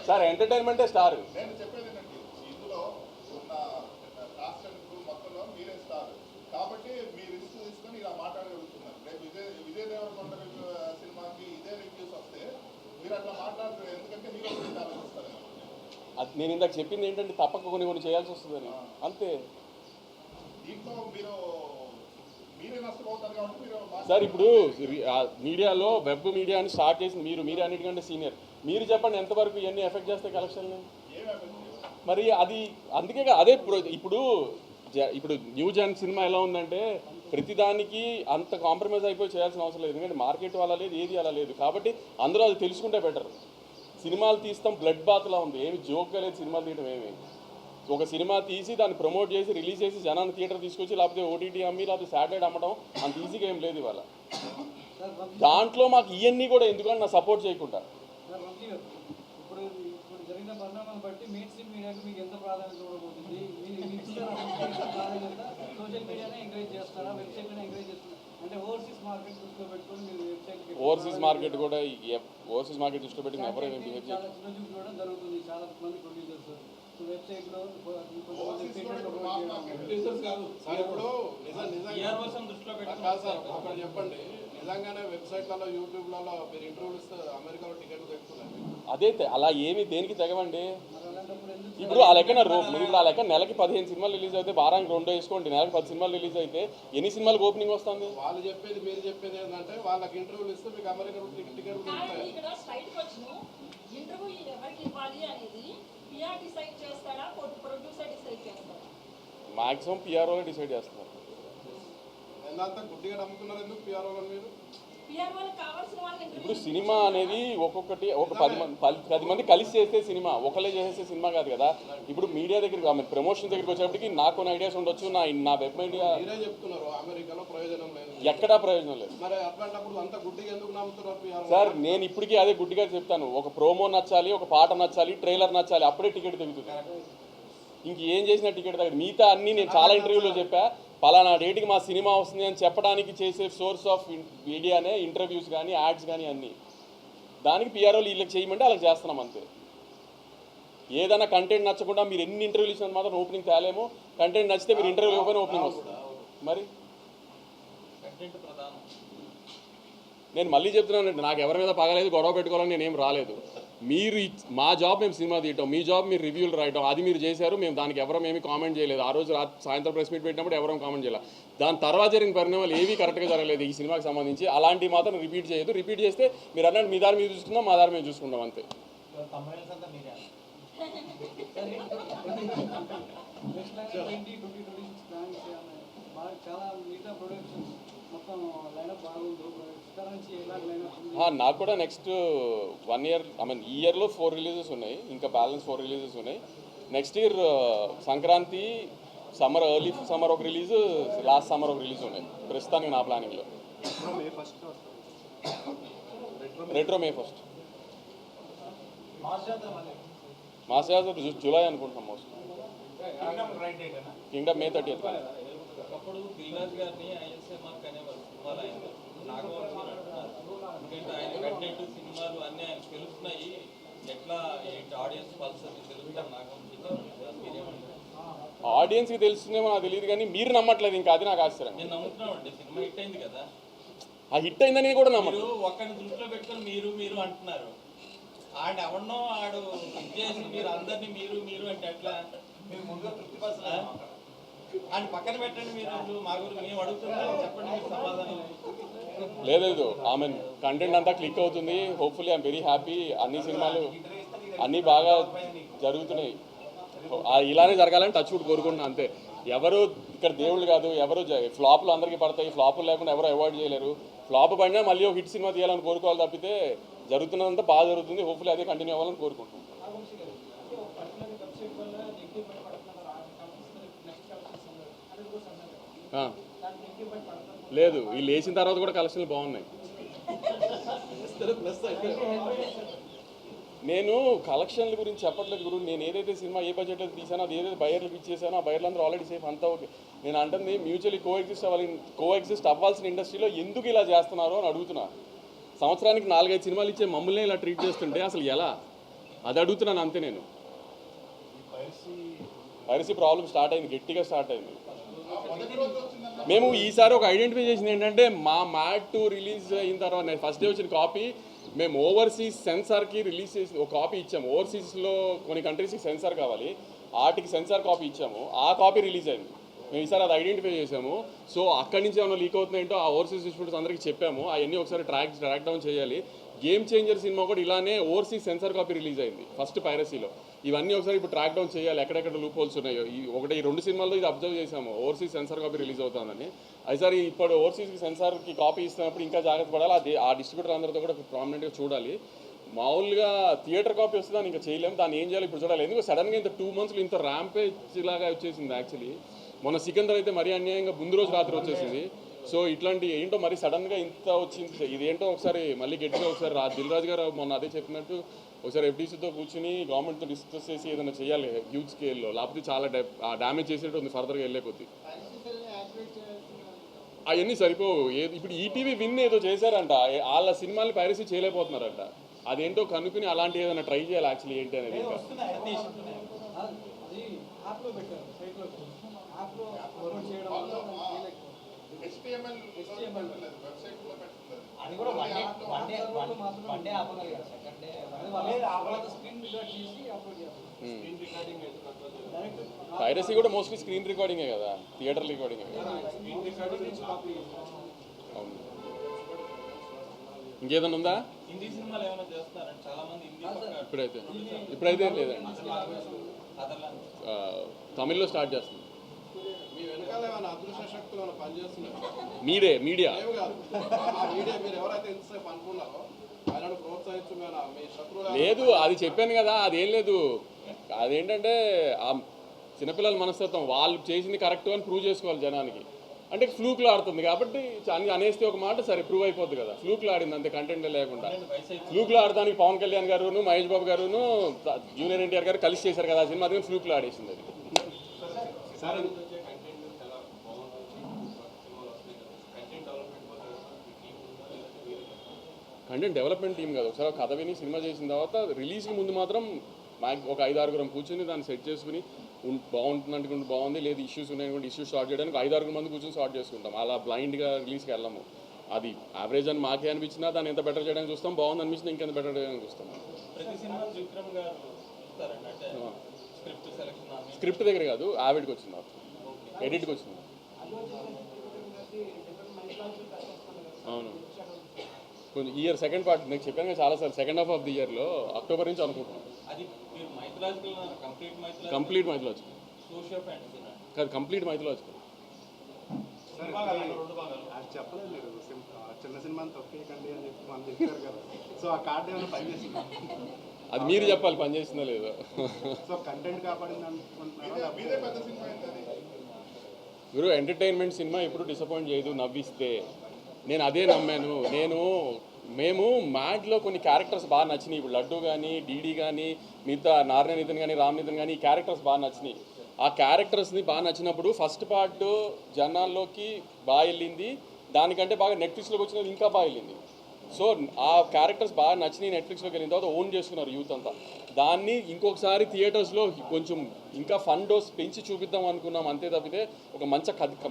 సార్, ఎంటర్టైన్మెంటే స్టార్. కాబట్టి మీరు రిస్క్ తీసుకొని ఇలా మాట్లాడగలుగుతున్నారు. రేపు విజయ్ దేవరకొండ సినిమాకి ఇదే రివ్యూస్ వస్తే మీరు అట్లా మాట్లాడతారు, ఎందుకంటే మీరు ఆలోచిస్తారు. నేను ఇందాక చెప్పింది ఏంటంటే తప్పక కొన్ని చేయాల్సి వస్తుందని అంతే. దీంట్లో మీరే నష్టపోతారు కాబట్టి మీరు సార్. ఇప్పుడు మీడియాలో వెబ్ మీడియా అని స్టార్ట్ చేసింది మీరు అన్నిటికంటే సీనియర్. మీరు చెప్పండి ఎంతవరకు ఇవన్నీ ఎఫెక్ట్ చేస్తాయి కలెక్షన్ని? మరి అది అందుకే అదే ఇప్పుడు న్యూ జన్ సినిమా ఎలా ఉందంటే ప్రతిదానికి అంత కాంప్రమైజ్ అయిపోయి చేయాల్సిన అవసరం లేదు. ఎందుకంటే మార్కెట్ అలా లేదు, ఏది అలా లేదు. కాబట్టి అందరూ అది తెలుసుకుంటే బెటర్. సినిమాలు తీస్తాం బ్లడ్ బాత్లా ఉంది, ఏమి జోక్గా లేదు సినిమాలు తీయడం. ఒక సినిమా తీసి దాన్ని ప్రమోట్ చేసి రిలీజ్ చేసి జనాన్ని థియేటర్ తీసుకొచ్చి లేకపోతే ఓటీటీ అమ్మి లేకపోతే శాటిలైట్ అమ్మడం అంత ఈజీగా ఏం లేదు ఇవాళ. దాంట్లో మాకు ఇవన్నీ కూడా ఎందుకంటే నా సపోర్ట్ చేయకుండా వంశీ గారు, ఇప్పుడు జరిగిన పరిణామాలను బట్టి మెయిన్ స్ట్రీమ్ మీడియాకి మీకు ఎంత ప్రాధాన్యత ఇవ్వబోతుంది? మీరు ఇస్తారా ప్రాధాన్యత? సోషల్ మీడియానే ఎంకరేజ్ చేస్తారా, వెబ్సైట్నే ఎంకరేజ్ చేస్తారా? అంటే ఓవర్సీస్ మార్కెట్ దృష్టిలో పెట్టుకొని మీరు వెబ్సైట్ ఓవర్సీస్ మార్కెట్ కూడా ఓవర్సీస్ మార్కెట్ దృష్టిలో పెట్టి ఎవరైనా బిహేవ్ చాలా చిన్న చూపు చూడడం జరుగుతుంది చాలా మంది ప్రొడ్యూసర్స్ వెబ్సైట్లో ప్రొడ్యూసర్స్ కాదు సార్, ఇప్పుడు పిఆర్ వర్షన్ దృష్టిలో కాదు సార్, ఒకటి చెప్పండి, నిజంగానే వెబ్సైట్లలో యూట్యూబ్లలో మీరు ఇంటర్వ్యూలు ఇస్తే అమెరికాలో టికెట్లు తెచ్చుకున్నారు. అదే అలా ఏమి దేనికి తెగవండి. ఇప్పుడు ఆ లెక్కన ఇప్పుడు ఆ లెక్క నెలకి 15 సినిమాలు రిలీజ్ అయితే వారానికి 2 వేసుకోండి, నెలకి 10 సినిమాలు రిలీజ్ అయితే ఎన్ని సినిమాలకు ఓపెనింగ్ వస్తుంది? వాళ్ళు చెప్పేది మీరు చెప్పేది ఏంటంటే వాళ్ళకి ఇంటర్వ్యూలు ఇస్తే మీకు అమెరికాలో టికెట్లు దొరుకుతాయి. ఇక్కడ స్ట్రైట్ వచ్చును ఇంటర్వ్యూ ఎవరికి ఇవ్వాలి అనేది పిఆర్ డిసైడ్ చేస్తాడా, ప్రొడ్యూసర్ డిసైడ్ చేస్తాడా? మాక్సిమం పిఆర్ఓ డిసైడ్ చేస్తున్నారు. ఎంతంతా గుడ్డిగా నమ్ముతున్నారు ఎందుకు పిఆర్ఓ మీరు? పిఆర్ వాళ్ళకి కావాల్సిన వాళ్ళని ఇప్పుడు సినిమా అనేది ఒక్కొక్కటి ఒక 10 మంది కలిసి చేస్తే సినిమా, ఒకళ్ళే చేసే సినిమా కాదు కదా. ఇప్పుడు మీడియా దగ్గరికి ప్రమోషన్ దగ్గరికి వచ్చేప్పటికి నాకు కొన్ని ఐడియాస్ ఉండొచ్చు, నా వెబ్ మీడియా మీరే చెప్తున్నారు అమెరికాలో ప్రయోజనం లేదు, ఎక్కడా ప్రయోజనం లేదు. మరి అట్లాంటప్పుడు అంత గుడ్డిగా ఎందుకు నమ్ముతున్నారు పిఆర్ఓ? సార్ నేను ఇప్పటికీ అదే గుడ్డిగా చెప్తాను, ఒక ప్రోమో నచ్చాలి, ఒక పాట నచ్చాలి, ట్రైలర్ నచ్చాలి, అప్పుడే టికెట్ తెగుతుంది. ఇంక ఏం చేసినా టికెట్ తగ్గదు. మిగతా అన్నీ నేను చాలా ఇంటర్వ్యూలో చెప్పా, పలానా డేట్కి మా సినిమా వస్తుంది అని చెప్పడానికి చేసే సోర్స్ ఆఫ్ మీడియానే ఇంటర్వ్యూస్ కానీ యాడ్స్ కానీ అన్నీ. దానికి పిఆర్ఓలు వీళ్ళకి చేయమంటే వాళ్ళకి చేస్తున్నాం అంతే. ఏదైనా కంటెంట్ నచ్చకుండా మీరు ఎన్ని ఇంటర్వ్యూలు ఇచ్చినంత మాత్రం ఓపెనింగ్ తేలేము. కంటెంట్ నచ్చితే మీరు ఇంటర్వ్యూ ఇవ్వని ఓపెనింగ్ వస్తుంది. మరి కంటెంట్ ప్రధానం. నేను మళ్ళీ చెప్తున్నానండి, నాకు ఎవరి మీద పగలేదు, గొడవ పెట్టుకోవాలని నేనేం రాలేదు. మీరు మా జాబ్ మేము సినిమా తీయటం, మీ జాబ్ మీరు రివ్యూలు రాయటం, అది మీరు చేశారు. మేము దానికి ఎవరం ఏమీ కామెంట్ చేయలేదు. ఆ రోజు సాయంత్రం ప్రెస్ మీట్ పెట్టినప్పుడు ఎవరం కామెంట్ చేయలేదు. దాని తర్వాత జరిగిన పరిణామాలు ఏవీ కరెక్ట్గా జరగలేదు ఈ సినిమాకి సంబంధించి. అలాంటివి మాత్రం రిపీట్ చేయొద్దు. రిపీట్ చేస్తే మీరు అన్నట్టు మీ దారి మీద చూసుకుందాం, మా దారి మీద చూసుకుంటాం అంతే. చాలా మిగతా ప్రొడక్షన్స్ మొత్తం లైనప్ బాగుంది. నుంచి ఎలాంటి లైనప్ ఉంది? నాకు కూడా నెక్స్ట్ 1 ఇయర్ ఈ ఇయర్లో 4 రిలీజెస్ ఉన్నాయి, ఇంకా బ్యాలెన్స్ 4 రిలీజెస్ ఉన్నాయి. Next year Sankranti, summer, early summer ఒక రిలీజ్, లాస్ట్ సమ్మర్ ఒక రిలీజ్ ఉన్నాయి ప్రస్తుతానికి నా ప్లానింగ్లో. రెట్రో మే 1. మాస్ జాతర జూలై అనుకుంటున్నాం మోస్ట్. Kingdom May 30th. ఒకప్పుడు దిల్రాజ్ గారిని ఐఎస్ఎంఆర్ అనేవారు సినిమాలు ఆయన నాగవంశీ అంటున్నారు. ఎందుకంటే ఆయన కంటెంట్ సినిమాలు అన్నీ ఆయన తెలుస్తున్నాయి, ఎట్లా ఆడియన్స్ పల్స్ అది తెలుస్తాం నాగవంశీ మీరేమంటారు? ఆడియన్స్కి తెలుస్తుందేమో నాకు తెలియదు, కానీ మీరు నమ్మట్లేదు. ఇంకా అది నాకు ఆశ్చర్యం. నేను నమ్ముతున్నామండి, సినిమా హిట్ అయింది కదా. ఆ హిట్ అయిందని కూడా నమ్మను. మీరు ఒక్కడిని దృష్టిలో పెట్టుకొని మీరు అంటున్నారు. ఆడు ఎవరినో ఆడు ఇచ్చేసి మీరు అందరినీ మీరు అంటే ఎట్లా? మీరు ముందుగా తృప్తిపరచాలి. ఆయన పక్కన పెట్టండి. మీరు మా గురించి మేము అడుగుతున్నాం, చెప్పండి మీరు సమాధానం. లేదు ఆమె కంటెంట్ అంతా క్లిక్ అవుతుంది. Hopefully I'm very happy. అన్ని సినిమాలు అన్నీ బాగా జరుగుతున్నాయి. ఇలానే జరగాలని టచ్ వుడ్ కోరుకుంటున్నాను అంతే. ఎవరు ఇక్కడ దేవుళ్ళు కాదు, ఎవరు ఫ్లాపులు అందరికీ పడతాయి. ఫ్లాపులు లేకుండా ఎవరు అవాయిడ్ చేయలేరు. ఫ్లాప్ పడినా మళ్ళీ ఒక హిట్ సినిమా తీయాలని కోరుకోవాలి తప్పితే జరుగుతున్నదంతా బాగా జరుగుతుంది. హోప్ఫుల్లీ అదే కంటిన్యూ అవ్వాలని కోరుకుంటున్నాను. లేదు, వీళ్ళు వేసిన తర్వాత కూడా కలెక్షన్లు బాగున్నాయి. నేను కలెక్షన్ల గురించి చెప్పట్లేదు గురు. నేను ఏదైతే సినిమా ఏ బడ్జెట్లో తీసానో అది ఏదైతే బయర్లకు ఇచ్చేసానో ఆ బయర్లందరూ ఆల్రెడీ సేఫ్, అంతా ఓకే. నేను అంటుంది మ్యూచువల్లీ కోఎగ్జిస్ట్ అవ్వాల్సిన ఇండస్ట్రీలో ఎందుకు ఇలా చేస్తున్నారు అని అడుగుతున్నా. సంవత్సరానికి 4-5 సినిమాలు ఇచ్చే మమ్మల్ని ఇలా ట్రీట్ చేస్తుంటే అసలు ఎలా, అది అడుగుతున్నాను అంతే. నేను పైరసీ ప్రాబ్లం స్టార్ట్ అయింది, గట్టిగా స్టార్ట్ అయింది. మేము ఈసారి ఒక ఐడెంటిఫై చేసింది ఏంటంటే, మా మ్యాట్ 2 రిలీజ్ అయిన తర్వాత ఫస్ట్ డే వచ్చిన కాపీ మేము ఓవర్సీస్ సెన్సార్కి రిలీజ్ చేసి ఒక కాపీ ఇచ్చాము. ఓవర్సీస్లో కొన్ని కంట్రీస్కి సెన్సార్ కావాలి, వాటికి సెన్సార్ కాపీ ఇచ్చాము. ఆ కాపీ రిలీజ్ అయింది. మేము ఈసారి అది ఐడెంటిఫై చేసాము. సో అక్కడి నుంచి ఏమైనా లీక్ అవుతున్నాయంటో ఆ ఓవర్సీస్ డిస్ట్రిబ్యూటర్స్ అందరికీ చెప్పాము. అవన్నీ ఒకసారి ట్రాక్ డౌన్ చేయాలి. గేమ్ చేంజర్ సినిమా కూడా ఇలానే ఓవర్సీస్ సెన్సార్ కాపీ రిలీజ్ అయింది ఫస్ట్ పైరసీలో. ఇవన్నీ ఒకసారి ఇప్పుడు ట్రాక్ డౌన్ చేయాలి, ఎక్కడెక్కడ లూప్ హోల్స్ ఉన్నాయో. ఈ 2 సినిమాల్లో ఇది అబ్జర్వ్ చేసాము, ఓవర్సీస్ సెన్సార్ కాపీ రిలీజ్ అవుతుందని. ఈసారి ఇప్పుడు ఓవర్సీస్కి సెన్సార్కి కాపీ ఇస్తున్నప్పుడు ఇంకా జాగ్రత్త పడాలి. అది ఆ డిస్ట్రిబ్యూటర్ అందరితో కూడా ప్రామినెంట్గా చూడాలి. మామూలుగా థియేటర్ కాపీ వస్తే దాన్ని ఇంకా చేయలేము. దాన్ని ఏం చేయాలి ఇప్పుడు చూడాలి. ఎందుకంటే సడన్గా ఇంత 2 monthsలో ఇంత ర్యాంపేజ్ లాగా వచ్చేసింది. యాక్చువల్లీ మొన్న సికందర్ అయితే మరీ అన్యాయంగా ముందు రోజు రాత్రి వచ్చేసింది. సో ఇట్లాంటి ఏంటో మరి సడన్గా ఇంత వచ్చింది, ఇదేంటో ఒకసారి మళ్ళీ గట్టిగా ఒకసారి దిల్ రాజు గారు మొన్న అదే చెప్పినట్టు ఒకసారి ఎఫ్డీసీతో కూర్చుని గవర్నమెంట్తో డిస్కస్ చేసి ఏదైనా చేయాలి హ్యూజ్ స్కేల్లో, లేకపోతే చాలా డ్యామేజ్ చేసేట్టు ఉంది ఫర్దర్గా వెళ్ళే కొద్దీ. అవన్నీ సరిపోవు. ఇప్పుడు ఈటీవీ విన్ ఏదో చేశారంట, వాళ్ళ సినిమాని పైరసీ చేయలేకపోతున్నారంట. అదేంటో కనుక్కుని అలాంటి ఏదైనా ట్రై చేయాలి యాక్చువల్లీ ఏంటి అనేది. ఇంకా అది యాప్లో పెట్టారు, సైట్లో యాప్లో అప్లోడ్ చేయడం వల్ల HTML వెబ్సైట్లో పెట్టలేదు. అది కూడా వన్ డే ఆపగలిగారు. సెకండ్ డే స్క్రీన్ రికార్డ్ చేసి అప్లోడ్ చేస్తారు. పైరసీ కూడా మోస్ట్లీ స్క్రీన్ రికార్డింగే కదా, థియేటర్ రికార్డింగే కదా. అవును. ఇంకేదన్నా ఉందా? హిందీ సినిమాలు ఏమైనా చేస్తున్నారంటే చాలా మంది హిందీ ఇప్పుడైతే లేదండి. అదర్లాండ్ తమిళ్లో స్టార్ట్ చేస్తుంది. మీ వెనకాల ఏమైనా అదృశ్య శక్తులు ఏమైనా పనిచేస్తున్నాయి? మీడియా లేవు కాదు. ఆ మీడియా మీరు ఎవరైతే ఎంతసేపు అనుకున్నారో ఆయనను ప్రోత్సహించు మీ శత్రువులు లేదు, అది చెప్పాను కదా, అదేం లేదు. అదేంటంటే ఆ చిన్నపిల్లల మనస్తత్వం, వాళ్ళు చేసింది కరెక్ట్ అని ప్రూవ్ చేసుకోవాలి జనానికి. అంటే ఫ్లూక్లో ఆడుతుంది కాబట్టి అనేస్తే ఒక మాట సరే ప్రూవ్ అయిపోద్ది కదా. ఫ్లూక్లో ఆడింది అంతే, కంటెంట్ లేకుండా. ఫ్లూక్లో ఆడడానికి పవన్ కళ్యాణ్ గారును మహేష్ బాబు గారును జూనియర్ ఎన్టీఆర్ గారు కలిసి చేశారు కదా ఆ సినిమా, అది ఫ్లూక్లో ఆడేసింది అది. కంటెంట్ డెవలప్మెంట్ టీం కాదు, ఒకసారి కథ విని సినిమా చేసిన తర్వాత రిలీజ్కి ముందు మాత్రం ఒక 5-6 కూర్చొని దాన్ని సెట్ చేసుకుని బాగుంటుంది అనుకుంటే బాగుంది, లేదు ఇష్యూస్ ఉన్నాయనుకుంటే ఇష్యూస్ సార్ట్ చేయడానికి 5-6 మంది కూర్చొని సార్ట్ చేసుకుంటాం. అలా బ్లైండ్గా రిలీజ్కి వెళ్ళము. అది యావరేజ్ అని మాకే అనిపించినా దాన్ని ఎంత బెటర్ చేయడానికి చూస్తాం, బాగుంది అనిపించినా ఇంకెంత బెటర్ చేయడానికి చూస్తాం. ప్రతి సినిమా విక్రమ్ గారు చూస్తారండి, అంటే స్క్రిప్ట్ సెలెక్షన్ స్క్రిప్ట్ దగ్గర కాదు, యావిడ్కి వచ్చింది, ఎడిట్కి వచ్చింది. అవును, కొంచెం ఇయర్ సెకండ్ పార్ట్ నేను చెప్పాను కదా చాలాసార్లు, సెకండ్ హాఫ్ ఆఫ్ ది ఇయర్లో అక్టోబర్ నుంచి అనుకుంటున్నాం. అది మీరు mythological complete mythological socio fantasy కాదు, కంప్లీట్ మైథలాజికల్. అది చెప్పలేదు మీరు, చిన్న సినిమాని తప్పేయకండి అని చెప్పి మనం చెప్పారు కదా. సో ఆ కార్డు ఏమైనా పనిచేసింది? అది మీరు చెప్పాలి పని చేసిందో లేదో. సో కంటెంట్ కాపాడింది అనుకుంటున్నారా? మీదే పెద్ద సినిమా అయింది అది. గురు ఎంటర్టైన్మెంట్ సినిమా ఎప్పుడు డిసప్పాయింట్ చేయదు, నవ్విస్తే. నేను అదే నమ్మాను. మేము మ్యాడ్లో కొన్ని క్యారెక్టర్స్ బాగా నచ్చినాయి. ఇప్పుడు లడ్డు కానీ, డీడీ కానీ, మిగతా నారాయణ నితిన్ కానీ, రామ్ నితిన్ కానీ, ఈ క్యారెక్టర్స్ బాగా నచ్చినాయి. ఆ క్యారెక్టర్స్ని బాగా నచ్చినప్పుడు ఫస్ట్ పార్ట్ జనాల్లోకి బాగా వెళ్ళింది, దానికంటే బాగా నెట్ఫ్లిక్స్లోకి వచ్చినది ఇంకా బాగా వెళ్ళింది. సో ఆ క్యారెక్టర్స్ బాగా నచ్చినాయి, నెట్ఫ్లిక్స్లోకి వెళ్ళిన తర్వాత ఓన్ చేసుకున్నారు యూత్ అంతా. దాన్ని ఇంకొకసారి థియేటర్స్లో కొంచెం ఇంకా ఫన్ డోస్ పెంచి చూపిద్దాం అనుకున్నాం, అంతే తప్పితే ఒక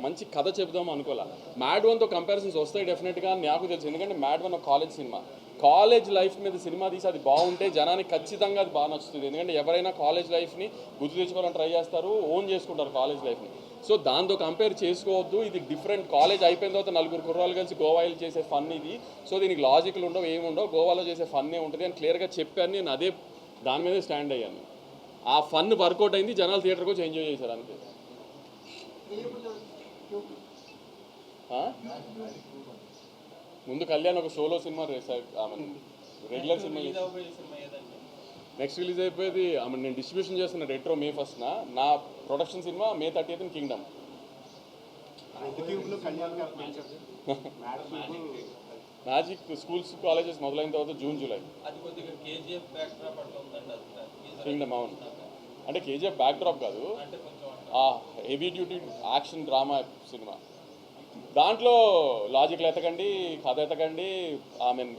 మంచి కథ చెబుదాం అనుకోలే. మ్యాడ్ 1తో కంపారిజన్స్ వస్తాయి డెఫినెట్గా, నాకు తెలుసు. ఎందుకంటే మ్యాడ్ 1 ఒక కాలేజ్ సినిమా, కాలేజ్ లైఫ్ మీద సినిమా తీసి అది బాగుంటే జనానికి ఖచ్చితంగా అది బాగా నచ్చుతుంది. ఎందుకంటే ఎవరైనా కాలేజ్ లైఫ్ని గుర్తు తెచ్చుకోవాలని ట్రై చేస్తారు, ఓన్ చేసుకుంటారు కాలేజ్ లైఫ్ని. సో దాంతో కంపేర్ చేసుకోవద్దు. ఇది డిఫరెంట్. కాలేజ్ అయిపోయిన తర్వాత 4 కుర్రాళ్ళు కలిసి గోవాలో చేసే ఫన్ ఇది. సో దీనికి లాజిక్లు ఉండవు, ఏముండవు, గోవాలో చేసే ఫన్నే ఉంటుంది అని క్లియర్గా చెప్పాను. నేను అదే దాని మీదే స్టాండ్ అయ్యాను. ఆ ఫన్ వర్కౌట్ అయింది, జనాలు థియేటర్కి వచ్చి ఎంజాయ్ చేశారు అంతే. ముందు కళ్యాణ్ ఒక solo cinema regular cinema next release అయిపోయేది. నేను డిస్ట్రిబ్యూషన్ చేస్తున్న రెట్రో May 1న, నా production cinema May 30th Kingdom. Magic schools colleges మొదలైన తర్వాత జూన్ జూలై. అది కొద్దిగా కేజీఎఫ్ బ్యాక్ డ్రాప్ అట్లా ఉందండి. అది కింగ్డమ్ అవును, అంటే కేజీఎఫ్ బ్యాక్ డ్రాప్ కాదు, అంటే కొంచెం heavy duty action drama cinema. దాంట్లో లాజిక్లు ఎతకండి, కథ ఎతకండి,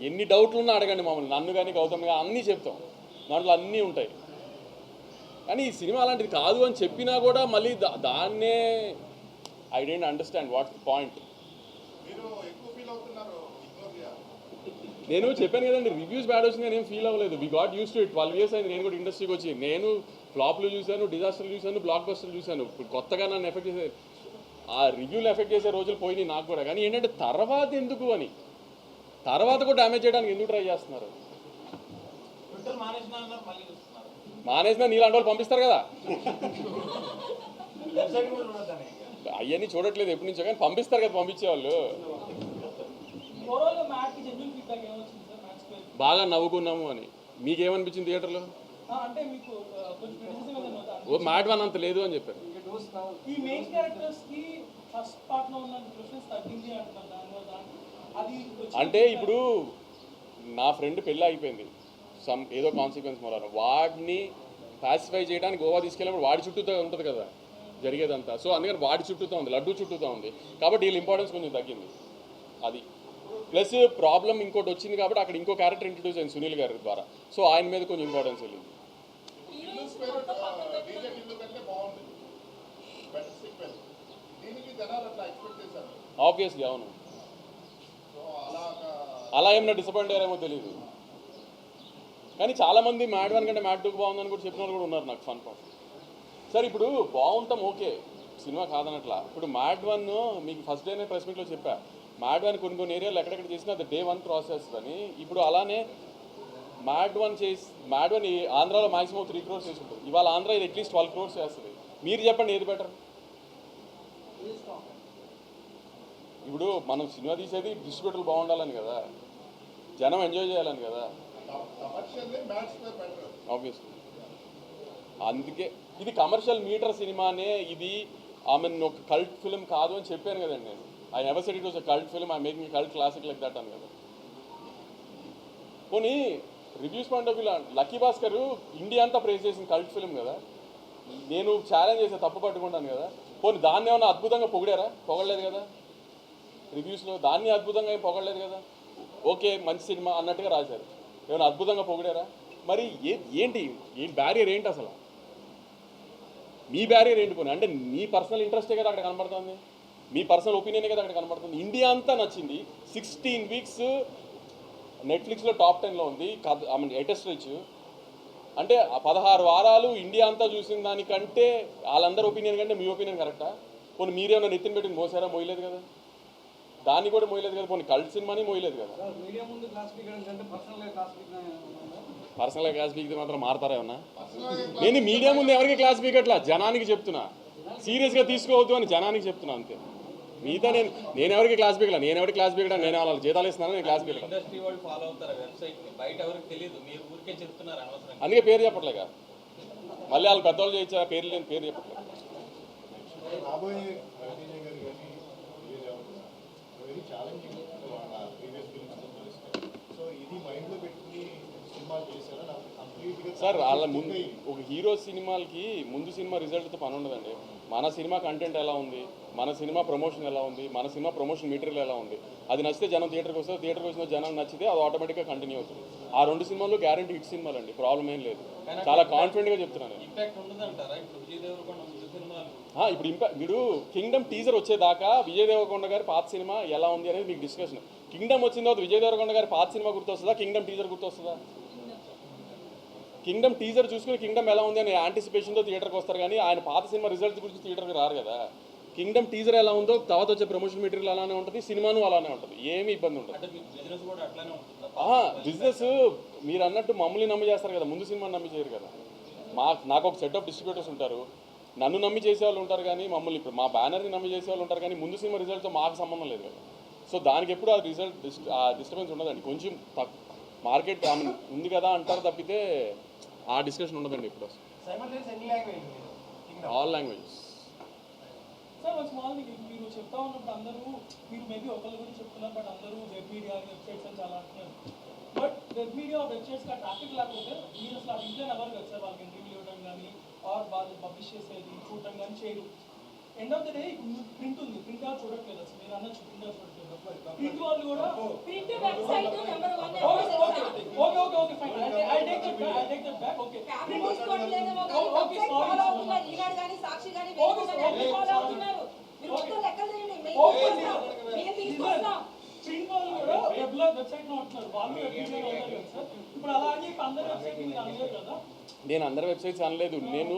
ఎన్ని డౌట్లు ఉన్నా అడగండి మమ్మల్ని, నన్ను కానీ గౌతమ్ కానీ అన్నీ చెప్తాం. దాంట్లో అన్నీ ఉంటాయి. కానీ ఈ సినిమా అలాంటిది కాదు అని చెప్పినా కూడా మళ్ళీ దాన్నే I don't understand what's the point. మీరు ఎక్కువ ఫీల్ అవుతున్నారు, ఇగ్నోర్ చేయాలి. నేను చెప్పాను కదండి, రివ్యూస్ బ్యాడ్ వచ్చింది నేను ఏం ఫీల్ అవ్వలేదు. We got use to it. 12 years అయింది నేను కూడా ఇండస్ట్రీకి వచ్చి. నేను ఫ్లాప్లు చూశాను, డిజాస్టర్లు చూశాను, బ్లాక్ బస్టర్లు చూశాను. ఇప్పుడు కొత్తగా నన్ను ఎఫెక్ట్ చేసే ఆ రివ్యూలు ఎఫెక్ట్ చేసే రోజులు పోయినాయి నాకు కూడా. కానీ ఏంటంటే తర్వాత ఎందుకు అని, తర్వాత కూడా డ్యామేజ్ చేయడానికి ఎందుకు ట్రై చేస్తున్నారు? ట్విట్టర్ మానేసిన మళ్ళీ చూస్తున్నారు. మానేసినా నీలాంటి వాళ్ళు పంపిస్తారు కదా, వెబ్సైట్ కూడా చూడొద్దని. అవన్నీ చూడట్లేదు ఎప్పటి నుంచో, కానీ పంపిస్తారు కదా పంపించేవాళ్ళు. బాగా నవ్వుకున్నాము అని. మీకేమనిపించింది థియేటర్లో? అంటే మీకు కొంచెం criticism ఏదైనా ఉందా? ఓ మ్యాడ్ వన్ అంత లేదు అని చెప్పారు. ఇంకా డోస్ కావాలి. ఈ మెయిన్ క్యారెక్టర్స్ కి ఫస్ట్ పార్ట్ లో ఉన్న ప్రిఫరెన్స్ తగ్గింది అంటున్నారు. దానివల్ల అది అంటే ఇప్పుడు నా ఫ్రెండ్ పెళ్ళి అయిపోయింది ఏదో కాన్సిక్వెన్స్ మూలాన వాడిని పాసిఫై చేయడానికి గోవా తీసుకెళ్ళినప్పుడు వాడి చుట్టూతో ఉంటుంది కదా జరిగేదంతా. సో అందుకని వాడి చుట్టూతో ఉంది, లడ్డు చుట్టూతో ఉంది కాబట్టి వీళ్ళ ఇంపార్టెన్స్ కొంచెం తగ్గింది. అది ప్లస్ ప్రాబ్లం ఇంకోటి వచ్చింది కాబట్టి అక్కడ ఇంకో క్యారెక్టర్ ఇంట్రడ్యూస్ అయింది సునీల్ గారి ద్వారా. సో ఆయన మీద కొంచెం ఇంపార్టెన్స్ వెళ్ళింది. డీజే టిల్లు కంటే బాగుంది, బెటర్ సీక్వెల్. దీనికి జనాలు అట్లా ఎక్స్పెక్ట్ చేశారు. ఆబ్వియస్లీ అవును. సో అలాగా అలా ఏమైనా డిసప్పాయింట్ అయ్యారేమో తెలియదు. కానీ చాలామంది మ్యాడ్ వన్ కంటే మ్యాడ్ 2 బాగుందని కూడా చెప్పిన వాళ్ళు కూడా ఉన్నారు నాకు ఫన్ పార్ట్. సార్ ఇప్పుడు బాగుంటాం ఓకే, సినిమా కాదనట్లా. ఇప్పుడు మ్యాడ్ వన్ మీకు ఫస్ట్ డేనే ప్రెస్ మీట్లో చెప్పా, మ్యాడ్ వన్ కొన్ని ఏరియాలు ఎక్కడెక్కడ చేసినా అది డే 1 ప్రాసెస్ అని. ఇప్పుడు అలానే మ్యాడ్ వన్ ఆంధ్రాలో మాక్సిమం 3 crores చేసి ఉంటుంది. ఇవాళ ఆంధ్ర ఇది అట్లీస్ట్ 12 crores చేస్తుంది. మీరు చెప్పండి ఏది బెటర్? ఇప్పుడు మనం సినిమా తీసేది డిస్ట్రిబ్యూటర్లు బాగుండాలని కదా, జనం ఎంజాయ్ చేయాలని కదా. Commercially match better. ఆబ్వియస్లీ అందుకే ఇది కమర్షియల్ మీటర్ సినిమానే. ఇది ఒక కల్ట్ ఫిల్మ్ కాదు అని చెప్పాను కదండి నేను. I never said it was a cult film, I making cult classic like that అని కదా. పోనీ రివ్యూస్ పాయింట్ ఆఫ్ వ్యూలో లక్కీ భాస్కర్ ఇండియా అంతా ప్రేస్ చేసిన కల్ట్ ఫిల్మ్ కదా. నేను ఛాలెంజ్ చేసే తప్పు పట్టుకుంటాను కదా. పోనీ దాన్ని ఏమైనా అద్భుతంగా పొగిడారా? పొగడలేదు కదా. రివ్యూస్లో దాన్ని అద్భుతంగా ఏం పొగడలేదు కదా. ఓకే మంచి సినిమా అన్నట్టుగా రాశారు. ఏమైనా అద్భుతంగా పొగిడారా? మరి ఏంటి బ్యారియర్ ఏంటి అసలు? మీ బ్యారియర్ ఏంటి? పోనీ అంటే మీ పర్సనల్ ఇంట్రెస్టే కదా అక్కడ కనబడుతుంది, మీ పర్సనల్ ఒపీనియనే కదా అక్కడ కనబడుతుంది. ఇండియా అంతా నచ్చింది. 16 weeks నెట్ఫ్లిక్స్లో టాప్ 10లో ఉంది. లేటెస్ట్ రీచ్ అంటే 16 వారాలు ఇండియా అంతా చూసిన దానికంటే వాళ్ళందరి ఒపీనియన్ కంటే మీ ఒపీనియన్ కరెక్టా? పోనీ మీరేమైనా నెత్తిన పెట్టి మోసారా? మోయలేదు కదా. దాన్ని కూడా మోయలేదు కదా. పోనీ కల్ట్ సినిమాని మోయలేదు కదా. మీడియా ముందు క్లాసిఫికేషన్ అంటే పర్సనల్గా క్లాసిఫికేషన్ పర్సనల్గా క్లాస్ పీకితే మాత్రం మారతారా ఏమన్నా? నేను మీడియా ముందు ఎవరికి క్లాస్ పీకట్లా, జనానికి చెప్తున్నా. సీరియస్గా తీసుకోవద్దు అని జనానికి చెప్తున్నా అంతే. మిగతా నేను ఎవరికి క్లాస్ పీకలా. నేను ఎవరికి క్లాస్ పీకడా? నేను వాళ్ళ జీతాలు ఇస్తున్నాను, నేను క్లాస్ పీకలా. ఇండస్ట్రీ వాళ్ళు ఫాలో అవుతారు వెబ్సైట్ ని, బయట ఎవరికి తెలియదు, మీరు ఊరికే చెప్తున్నారు అనవసరంగా. అందుకే పేరు చెప్పట్లేక మళ్ళీ వాళ్ళు పెద్దవాళ్ళు చేయించా పేరు లేని పేరు చెప్పట్లేదు. రాబోయే రవితేజ గారు కానీ వెరీ ఛాలెంజింగ్ వాళ్ళ ప్రీవియస్ ఫిల్మ్స్తో పోలిస్తే. సో ఇది మైండ్లో పెట్టుకుని సినిమాలు చేశారా? నాకు కంప్లీట్గా సార్ వాళ్ళ ముందు ఒక హీరో సినిమాలకి ముందు సినిమా రిజల్ట్తో పని ఉండదండి. మన సినిమా కంటెంట్ ఎలా ఉంది, మన సినిమా ప్రమోషన్ ఎలా ఉంది, మన సినిమా ప్రమోషన్ మెటీరియల్ ఎలా ఉంది, అది నచ్చితే జనం థియేటర్కి వస్తారు. థియేటర్కి వచ్చిన జనం నచ్చితే అది ఆటోమేటిక్గా కంటిన్యూ అవుతుంది. ఆ 2 సినిమాలు గ్యారంటీ హిట్ సినిమాలు అండి, ప్రాబ్లం ఏం లేదు. చాలా కాన్ఫిడెంట్గా చెప్తున్నాను. ఇంపాక్ట్ ఉండదంటారా ఇప్పుడు విజయ్ దేవరకొండ ముందు సినిమాలు? ఇప్పుడు మీరు కింగ్డమ్ టీజర్ వచ్చేదాకా విజయ్ దేవరకొండ గారి పాత సినిమా ఎలా ఉంది అనేది మీకు డిస్కషన్. కింగ్డమ్ వచ్చిన తర్వాత విజయ్ దేవరకొండ గారి పాత సినిమా గుర్తొస్తుందా, కింగ్డమ్ టీజర్ గుర్తొస్తుందా? కింగ్డమ్ టీజర్ చూసుకుని కింగ్డమ్ ఎలా ఉంది అని యాంటిసిపేషన్తో థియేటర్కి వస్తారు, కానీ ఆయన పాత సినిమా రిజల్ట్స్ గురించి థియేటర్కి రారు కదా. కింగ్డమ్ టీజర్ ఎలా ఉందో తర్వాత వచ్చే ప్రమోషన్ మెటీరియల్ అలానే ఉంటుంది, సినిమాను అలానే ఉంటుంది, ఏమీ ఇబ్బంది ఉంటుంది. అంటే మీకు బిజినెస్ కూడా అట్లానే ఉంటుందా? బిజినెస్ మీరు అన్నట్టు మమ్మల్ని నమ్మి చేస్తారు కదా, ముందు సినిమాని నమ్మి చేయరు కదా. నాకు ఒక సెట్ ఆఫ్ డిస్ట్రిబ్యూటర్స్ ఉంటారు, నన్ను నమ్మి చేసేవాళ్ళు ఉంటారు, కానీ మమ్మల్ని ఇప్పుడు మా బ్యానర్ని నమ్మి చేసేవాళ్ళు ఉంటారు, కానీ ముందు సినిమా రిజల్ట్తో మాకు సంబంధం లేదు కదా. సో దానికి ఎప్పుడు ఆ డిస్టర్బెన్స్ ఉండదండి. కొంచెం మార్కెట్ ఉంది కదా అంటారు తప్పితే ఆ డిస్కషన్ ఉండదండి ఇప్పుడు. All languages. సార్ ఒక స్మాల్ మీరు చెప్తా ఉన్నప్పుడు అందరూ మీరు మేబీ ఒకరి గురించి చెప్తున్నారు, బట్ అందరూ వెబ్ మీడియా వెబ్సైట్స్ అని చాలా అంటున్నారు. But web media websites traffic లేకపోతే మీరు అసలు అది ఇంట్లో ఎవరు కదా సార్ వాళ్ళకి ఇంటర్వ్యూ ఇవ్వడం కానీ ఆర్ వాళ్ళు పబ్లిష్ చేసేది చూడటం కానీ చేయరు. End of the day print ఉంది, ప్రింట్ అవుట్ చూడట్లేదు అసలు. మీరు అన్న ప్రింట్ అవుట్ చూడట్లేదు. ప్రింట్ వాళ్ళు కూడా print website number 1 okay fine. I take that back. Okay family తీసుకోవట్లేదేమో కానీ వెబ్సైట్ ఫాలో అవుతున్నారు. ఈనాడు కానీ సాక్షి కానీ వేరే కానీ ఫాలో అవుతున్నారు. మీరు మొత్తం లెక్కలు చేయండి. మేము తీసుకొస్తాం. ప్రింట్ వాళ్ళు కూడా వెబ్సైట్ లో ఉంటున్నారు, వాళ్ళు వెబ్ మీడియాలో ఉన్నారు కదా సార్. ఇప్పుడు అలా అని అందరి వెబ్సైట్ మీరు అనలేదు కదా. నేను అందరి వెబ్సైట్స్ అనలేదు. నేను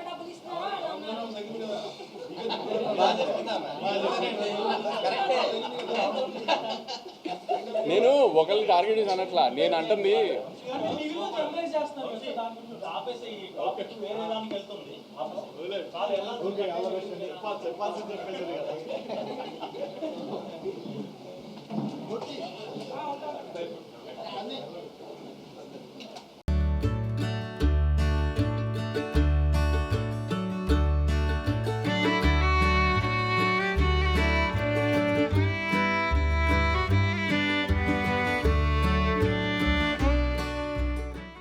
డబ్బులు ఇస్తున్నారా నేను ఒకరిని టార్గెట్ చేసి అనట్లా. నేను అంటుంది వేరే